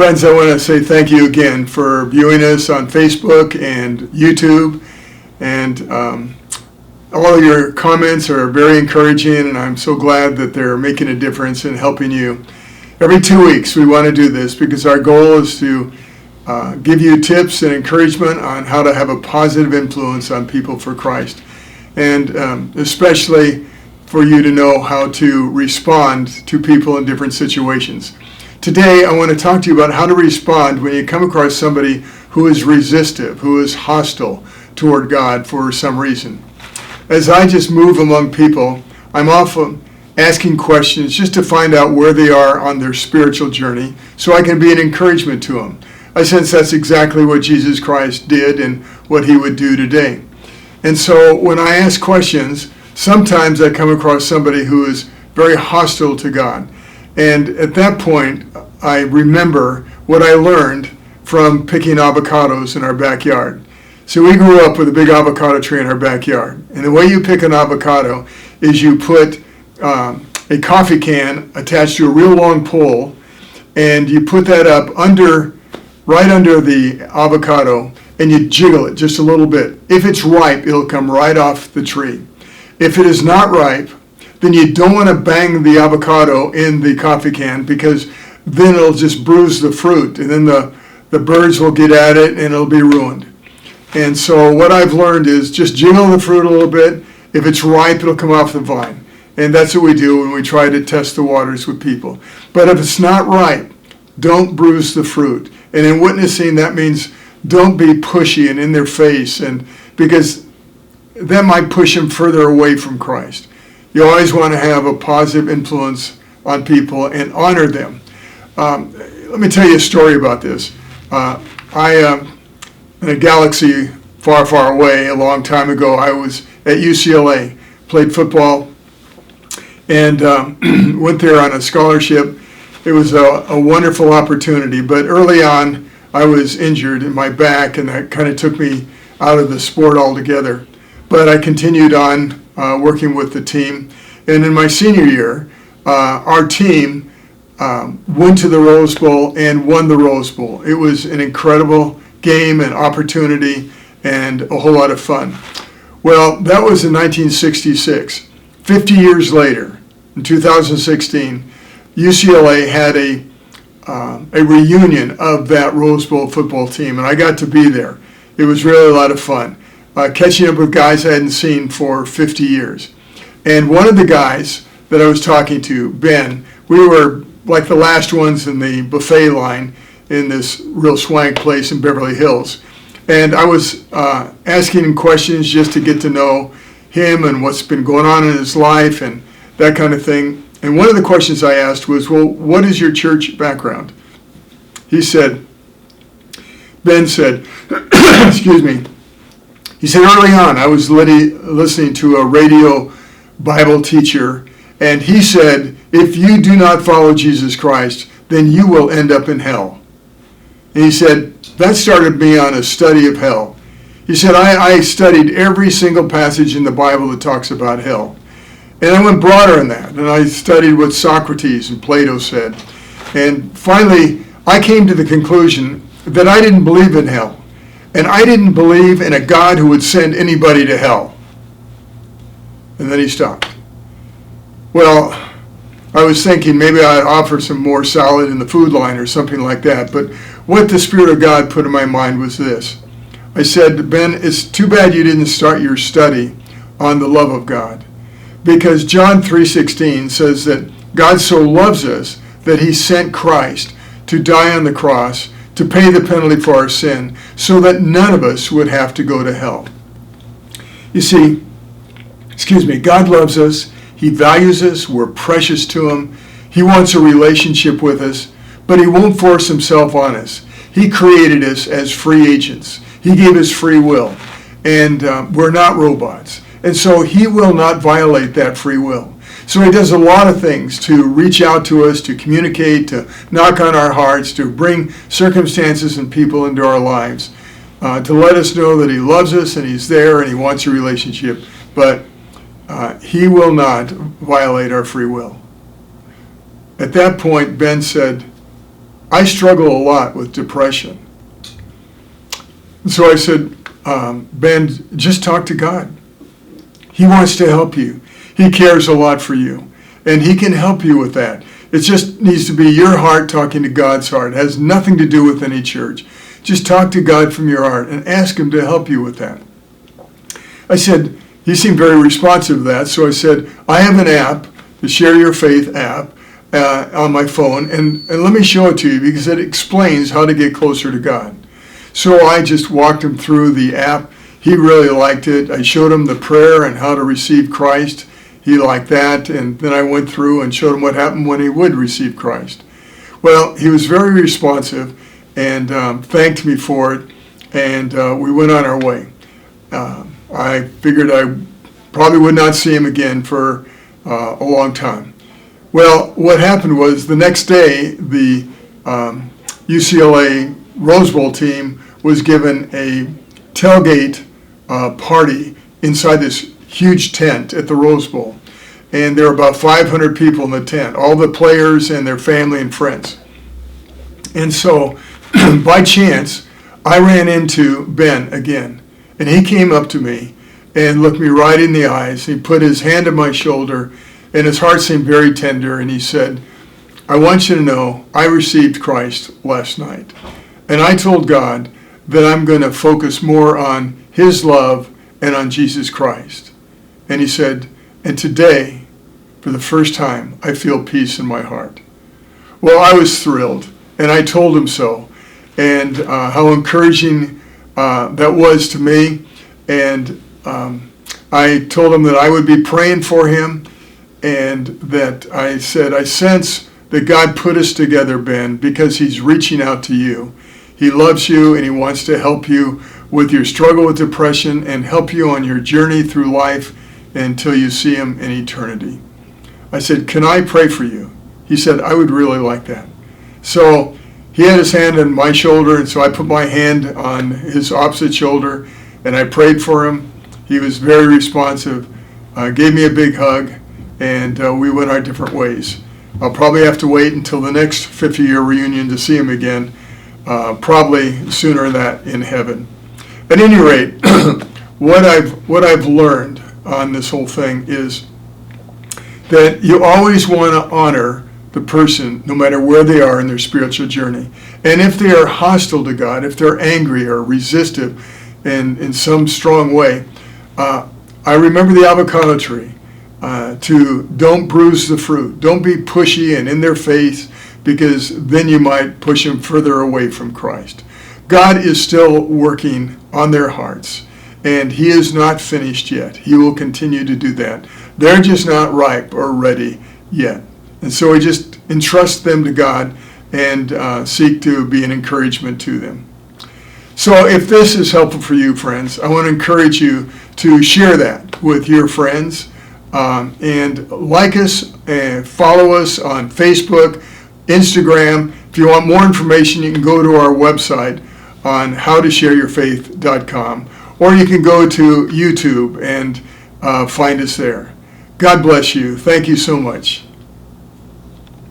Friends, I want to say thank you again for viewing us on Facebook and YouTube. And all of your comments are very encouraging, and I'm so glad that they're making a difference in helping you. Every 2 weeks we want to do this because our goal is to give you tips and encouragement on how to have a positive influence on people for Christ. And especially for you to know how to respond to people in different situations. Today, I want to talk to you about how to respond when you come across somebody who is resistive, who is hostile toward God for some reason. As I just move among people, I'm often asking questions just to find out where they are on their spiritual journey so I can be an encouragement to them. I sense that's exactly what Jesus Christ did and what he would do today. And so when I ask questions, sometimes I come across somebody who is very hostile to God. And at that point, I remember what I learned from picking avocados in our backyard. So we grew up with a big avocado tree in our backyard. And the way you pick an avocado is you put a coffee can attached to a real long pole, and you put that up right under the avocado, and you jiggle it just a little bit. If it's ripe, it'll come right off the tree. If it is not ripe, then you don't want to bang the avocado in the coffee can, because then it'll just bruise the fruit, and then the birds will get at it and it'll be ruined. And so what I've learned is just jiggle the fruit a little bit. If it's ripe, it'll come off the vine. And that's what we do when we try to test the waters with people. But if it's not ripe, don't bruise the fruit. And in witnessing, that means don't be pushy and in their face, and because that might push them further away from Christ. You always want to have a positive influence on people and honor them. Let me tell you a story about this. In a galaxy far, far away, a long time ago, I was at UCLA, played football, and went there on a scholarship. It was a wonderful opportunity, but early on, I was injured in my back, and that kind of took me out of the sport altogether. But I continued on working with the team. And in my senior year, our team went to the Rose Bowl and won the Rose Bowl. It was an incredible game and opportunity and a whole lot of fun. Well, that was in 1966. 50 years later, in 2016, UCLA had a reunion of that Rose Bowl football team, and I got to be there. It was really a lot of fun. Catching up with guys I hadn't seen for 50 years. And one of the guys that I was talking to, Ben, we were like the last ones in the buffet line in this real swank place in Beverly Hills. And I was asking him questions just to get to know him and what's been going on in his life and that kind of thing. And one of the questions I asked was, well, what is your church background? Ben said, excuse me, he said, early on, I was listening to a radio Bible teacher, and he said, if you do not follow Jesus Christ, then you will end up in hell. And he said, that started me on a study of hell. He said, I studied every single passage in the Bible that talks about hell. And I went broader than that, and I studied what Socrates and Plato said. And finally, I came to the conclusion that I didn't believe in hell. And I didn't believe in a God who would send anybody to hell. And then he stopped. Well, I was thinking maybe I'd offer some more salad in the food line or something like that. But what the Spirit of God put in my mind was this. I said, Ben, it's too bad you didn't start your study on the love of God. Because John 3:16 says that God so loves us that he sent Christ to die on the cross to pay the penalty for our sin so that none of us would have to go to hell. You see, God loves us. He values us. We're precious to him. He wants a relationship with us, but he won't force himself on us. He created us as free agents. He gave us free will, and we're not robots. And so he will not violate that free will. So he does a lot of things to reach out to us, to communicate, to knock on our hearts, to bring circumstances and people into our lives, to let us know that he loves us and he's there and he wants a relationship. But he will not violate our free will. At that point, Ben said, I struggle a lot with depression. So I said, Ben, just talk to God. He wants to help you. He cares a lot for you, and he can help you with that. It just needs to be your heart talking to God's heart. It has nothing to do with any church. Just talk to God from your heart and ask him to help you with that. I said, he seemed very responsive to that, so I said, I have an app, the Share Your Faith app, on my phone, and let me show it to you because it explains how to get closer to God. So I just walked him through the app. He really liked it. I showed him the prayer and how to receive Christ. He liked that, and then I went through and showed him what happened when he would receive Christ. Well, he was very responsive and thanked me for it, and we went on our way. I figured I probably would not see him again for a long time. Well, what happened was the next day, the UCLA Rose Bowl team was given a tailgate party inside this huge tent at the Rose Bowl. And there were about 500 people in the tent, all the players and their family and friends. And so, by chance, I ran into Ben again. And he came up to me and looked me right in the eyes. He put his hand on my shoulder, and his heart seemed very tender. And he said, I want you to know I received Christ last night. And I told God that I'm going to focus more on his love and on Jesus Christ. And he said, and today, for the first time, I feel peace in my heart. Well, I was thrilled, and I told him so, and how encouraging that was to me. And I told him that I would be praying for him, and that I said, I sense that God put us together, Ben, because he's reaching out to you. He loves you, and he wants to help you with your struggle with depression and help you on your journey through life until you see him in eternity. I said, can I pray for you? He said, I would really like that. So he had his hand on my shoulder, and so I put my hand on his opposite shoulder, and I prayed for him. He was very responsive, gave me a big hug, and we went our different ways. I'll probably have to wait until the next 50-year reunion to see him again, probably sooner than that in heaven. At any rate, what I've learned on this whole thing is that you always want to honor the person no matter where they are in their spiritual journey. And if they are hostile to God, if they're angry or resistive in some strong way, I remember the avocado tree, to don't bruise the fruit. Don't be pushy and in their face, because then you might push them further away from Christ. God is still working on their hearts, and he is not finished yet. He will continue to do that. They're just not ripe or ready yet. And so we just entrust them to God and seek to be an encouragement to them. So if this is helpful for you, friends, I want to encourage you to share that with your friends, and like us and follow us on Facebook, Instagram. If you want more information, you can go to our website on howtoshareyourfaith.com, or you can go to YouTube and find us there. God bless you. Thank you so much.